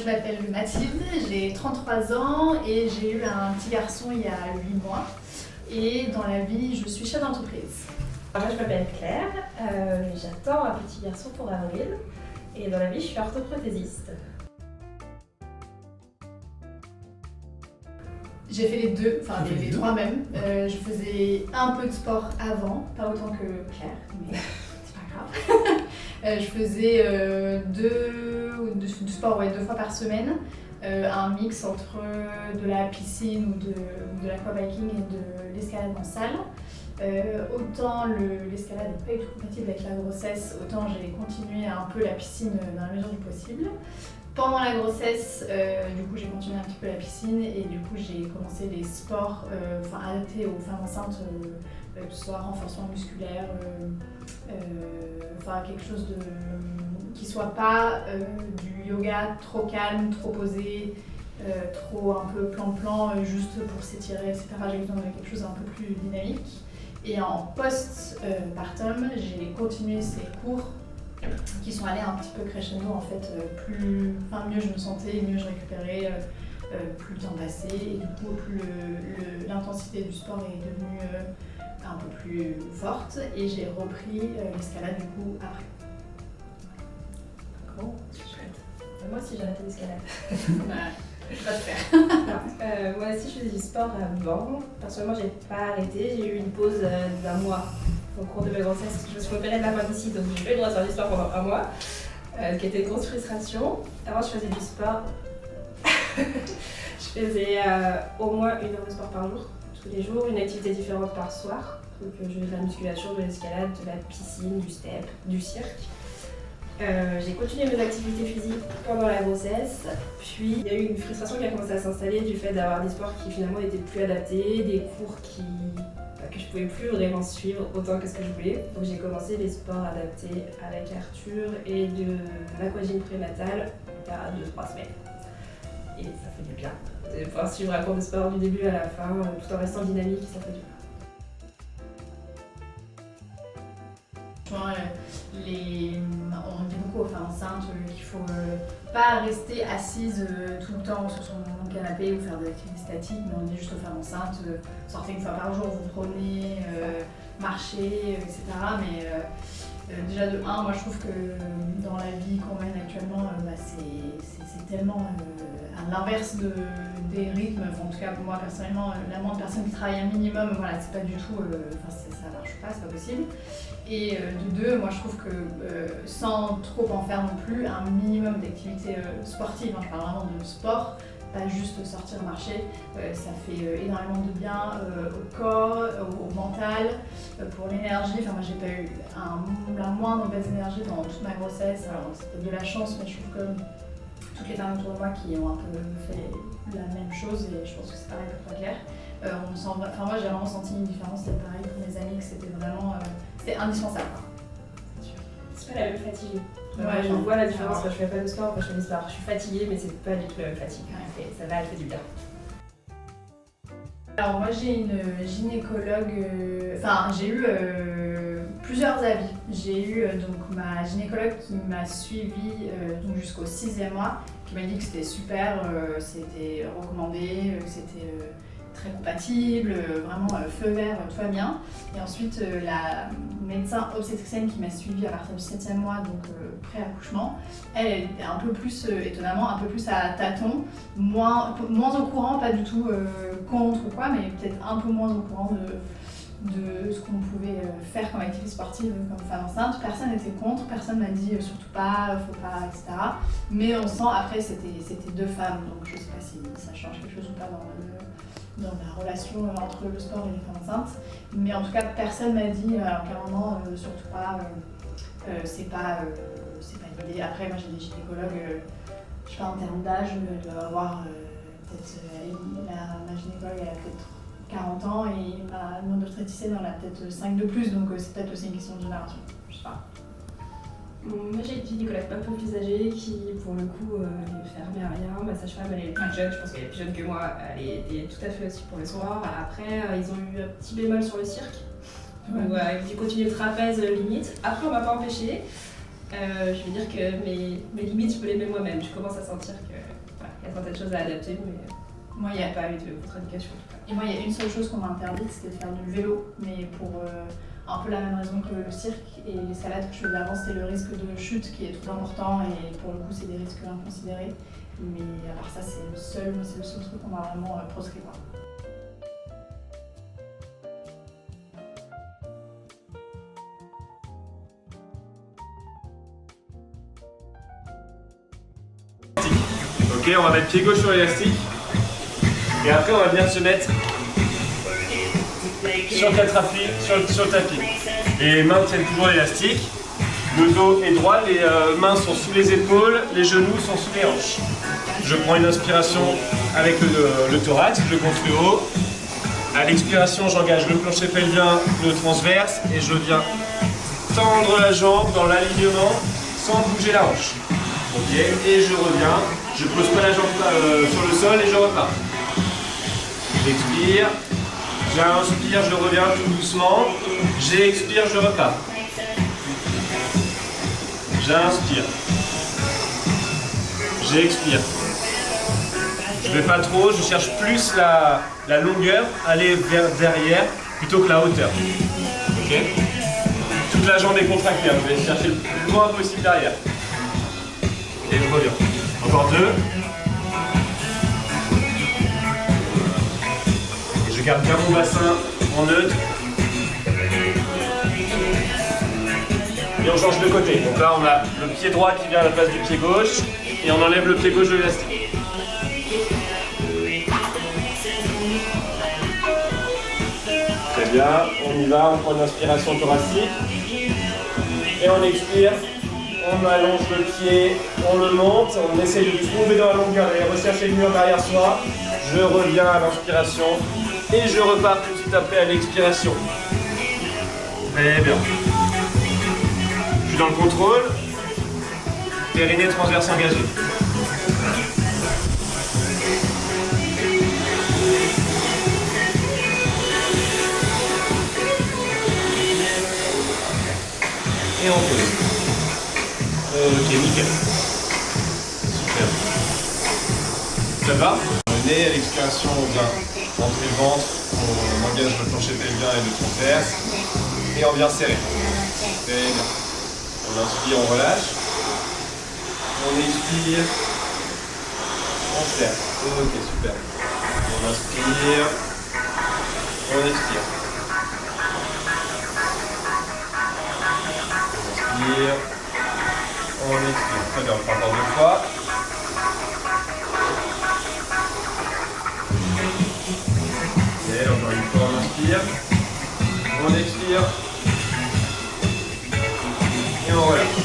m'appelle Mathilde, j'ai 33 ans et j'ai eu un petit garçon il y a 8 mois. Et dans la vie, je suis chef d'entreprise. Moi, je m'appelle Claire, j'attends un petit garçon pour avril. Et dans la vie, je suis orthoprothésiste. J'ai fait les deux, enfin les trois même. Je faisais un peu de sport avant, pas autant que Claire, mais c'est pas grave. Je faisais du sport 2 fois par semaine, un mix entre de la piscine ou de l'aquabiking et de l'escalade en salle. Autant l'escalade n'est pas du tout compatible avec la grossesse, autant j'ai continué un peu la piscine dans la mesure du possible. Pendant la grossesse, du coup, j'ai continué un petit peu la piscine et du coup, j'ai commencé les sports adaptés aux femmes enceintes, que ce soit renforcement musculaire, quelque chose qui soit pas du yoga trop calme, trop posé, trop un peu plan-plan, juste pour s'étirer, etc. J'ai besoin de quelque chose un peu plus dynamique. Et en post-partum, j'ai continué ces cours qui sont allés un petit peu crescendo en fait, mieux je me sentais, mieux je récupérais, plus le temps passait et du coup plus l'intensité du sport est devenue un peu plus forte et j'ai repris l'escalade du coup après. Bon, c'est chouette. Moi aussi j'ai arrêté l'escalade. Pas de faire. Moi aussi je faisais du sport avant. Personnellement j'ai pas arrêté, j'ai eu une pause d'1 mois. Au cours de ma grossesse, je me suis opérée de l'appendicite, donc j'ai pas eu le droit de faire du sport pendant 1 mois, ce qui était une grosse frustration. Avant, je faisais du sport. Je faisais au moins 1 heure de sport par jour, tous les jours, une activité différente par soir. Donc, je faisais de la musculation, de l'escalade, de la piscine, du step, du cirque. J'ai continué mes activités physiques pendant la grossesse, puis il y a eu une frustration qui a commencé à s'installer du fait d'avoir des sports qui finalement n'étaient plus adaptés, des cours que je pouvais plus vraiment suivre autant que ce que je voulais. Donc j'ai commencé les sports adaptés avec Arthur et de l'aquagym prénatal il y a 2-3 semaines. Et ça fait du bien. De pouvoir suivre un cours de sport du début à la fin, tout en restant dynamique, ça fait du bien. On dit beaucoup aux femmes enceintes qu'il faut pas rester assise tout le temps sur son canapé ou faire des activités statiques, mais on dit juste aux femmes enceintes, sortez 1 fois par jour, vous prenez, marchez, etc. Mais déjà de 1, moi je trouve que dans la vie qu'on mène actuellement, c'est tellement à l'inverse des rythmes. En tout cas pour moi personnellement, la moindre personne qui travaille un minimum, voilà, c'est pas du tout, ça marche pas, c'est pas possible. Et de 2, moi je trouve que sans trop en faire non plus, un minimum d'activité sportive, je parle vraiment de sport, pas juste sortir marcher, ça fait énormément de bien au corps, au mental, pour l'énergie. Moi j'ai pas eu la moindre baisse d'énergie dans toute ma grossesse, alors c'est peut-être de la chance, mais je trouve que toutes les femmes autour de moi qui ont un peu fait la même chose, et je pense que c'est pareil pour toi Claire, moi j'ai vraiment senti une différence, c'est pareil pour mes amis, que c'était vraiment c'était indispensable. C'est sûr. C'est pas la même fatigue. Ouais, je vois la différence quand je fais pas de sport, quand je fais du sport. Je suis fatiguée, mais c'est pas du tout la même fatigue. Ouais. Ça va, elle fait du bien. Alors moi j'ai une gynécologue, j'ai eu plusieurs avis. J'ai eu donc ma gynécologue qui m'a suivie jusqu'au 6e mois, qui m'a dit que c'était super, c'était recommandé, que c'était très compatible, vraiment feu vert, tout va bien. Et ensuite la médecin obstétricienne qui m'a suivie à partir du 7e mois, donc pré-accouchement, elle était un peu plus, étonnamment, un peu plus à tâtons, moins au courant, pas du tout contre ou quoi, mais peut-être un peu moins au courant de ce qu'on pouvait faire comme activité sportive comme femme enceinte. Personne n'était contre, personne m'a dit surtout pas, faut pas, etc. Mais on sent, après c'était 2 femmes, donc je sais pas si ça change quelque chose ou pas dans la relation entre le sport et les femmes enceintes. Mais en tout cas, personne m'a dit clairement, surtout pas, c'est pas l'idée. Après, moi j'ai des gynécologues, je sais pas en termes d'âge, elle doit avoir ma gynécologue elle a peut-être 40 ans et mon obstétricienne en a peut-être 5 de plus, donc c'est peut-être aussi une question de génération, je sais pas. Moi j'ai une gynécologue un peu plus âgée qui pour le coup est fermée à rien. Ma sage-femme elle est plus jeune, je pense qu'elle est plus jeune que moi, elle est tout à fait aussi pour le sport. Après ils ont eu un petit bémol sur le cirque, donc j'ai continué le trapèze limite. Après on m'a pas empêché. Je veux dire que mes limites je peux les mettre moi-même, je commence à sentir que voilà, il y a certaines choses à adapter, mais Moi, il n'y a pas eu de contre-indication en tout cas. Et moi, il y a une seule chose qu'on m'a interdite, c'était de faire du vélo, mais pour un peu la même raison que le cirque et l'escalade que je faisais avant, c'était le risque de chute qui est trop important et pour le coup, c'est des risques inconsidérés. Mais à part ça, c'est le seul truc qu'on m'a vraiment proscrit, quoi. Ok, on va mettre pied gauche sur l'élastique. Et après, on va venir se mettre sur le tapis. Les mains tiennent toujours l'élastique. Le dos est droit, les mains sont sous les épaules, les genoux sont sous les hanches. Je prends une inspiration avec le thorax, je construis haut. À l'expiration, j'engage le plancher pelvien, le transverse et je viens tendre la jambe dans l'alignement sans bouger la hanche. Ok, et je reviens, je pose pas la jambe sur le sol et je repars. J'expire, j'inspire, je reviens tout doucement, j'expire, je repars. J'inspire, j'expire. Je vais pas trop, je cherche plus la longueur, aller vers derrière plutôt que la hauteur. Ok ? Toute la jambe est contractée, je vais chercher le plus loin possible derrière. Et je reviens. Encore 2. Et je garde bien mon bassin en neutre. Et on change de côté. Donc là, on a le pied droit qui vient à la place du pied gauche. Et on enlève le pied gauche de l'élastique. Très bien. On y va. On prend une inspiration thoracique. Et on expire. On allonge le pied, on le monte, on essaie de trouver dans la longueur, d'aller rechercher le mur derrière soi. Je reviens à l'inspiration et je repars tout de suite après à l'expiration. Très bien. Je suis dans le contrôle. Périnée transverse engagé. Et on pose. Ok, nickel. Super. Ça va? On est à l'expiration, on vient rentrer le ventre, on engage le plancher pelvien et le transverse, et on vient serrer. Très bien. On inspire, on relâche. On expire. On serre. Ok, super. On inspire. On expire. On inspire. On expire. Très bien, on prend encore 2 fois. Et encore une fois, on inspire. On expire.